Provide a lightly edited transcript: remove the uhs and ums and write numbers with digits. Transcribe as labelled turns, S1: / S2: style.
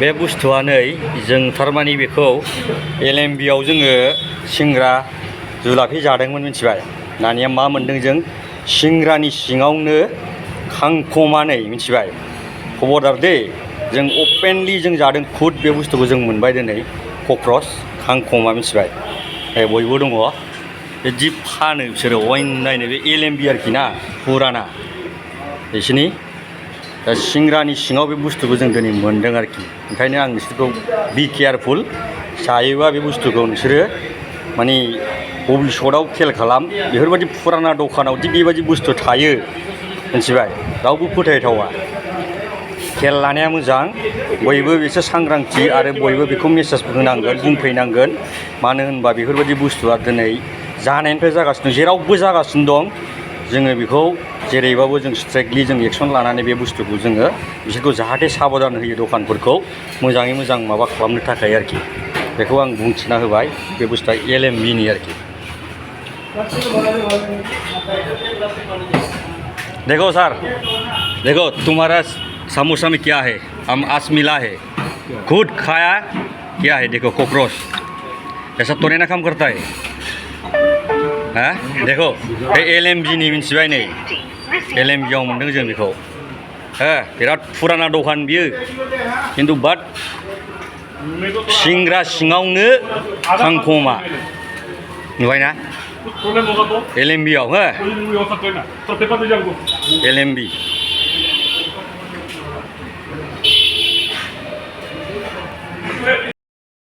S1: बे बुस्थुआ नै जों थारमाने बेखौ एलएमबिआव जोङो सिंग्रा जुलाफि जादोंमोन मिथिबाय। दानिया मा मोनदों जों सिंग्रानि सिङावनो खांखमा नै मिथिबाय। खबरदार दे जों अपेनलि जों जादों खुद बे बुस्थुखौ जों मोनबाय दिनै कक्रच खांखमा मिथिबाय। बयबो दङ बिदि फानो बिसोरो अयनायनो बे एलएमबि आरोखि ना फुराना बिसोरनि दा सिंग्रानि सिङाव बे बुस्थुखौ जों दिनै मोनदों आरोखि। ओंखायनो आं नोंसोरखौ बि केयारफुल जायोबा बे बुस्थुखौ नोंसोरो माने भबिष्यतआव खेल खालाम। बेफोरबायदि फुराना दखानाव दि बेबायदि बुस्थु थायो मिथिबाय रावबो फोथायथावा। खेल लानाया मोजां बयबो एसे सांग्रांथि आरो बयबो बेखौ मेसेज होनांगोन बुंफैनांगोन। मानो होनबा बेफोरबायदि बुस्थुआ दिनै जानायनिफ्राय जागासिनो जेरावबो जागासिनो दं। जोङो बेखौ जेरैबाबो जों स्ट्रिक्टलि जों एक्सन लानानै बे बुस्थुखौ जोङो बिसोरखौ जाहाथे साबधान होयो दखानफोरखौ मोजाङै मोजां माबा खालामनो थाखाय आरोखि। बेखौ आं बुंथिना होबाय बे बुस्थुआ एलएमबिनि आरोखि। देखो सर देखो तुम्हारा समोसा में क्या है हम आज मिला है खुद खाया क्या है देखो कॉकरोच ऐसा तो नहीं ना काम करता है हाँ देखो बे एलएमबिनि मिथिबाय नै एलएमबिआव मोनदों जों बेखौ बिराद फुराना दखान बियो खिन्थु बाट सिंग्रा सिङावनो खांखमा नुबायना एलएमबिआव हो एलएमबि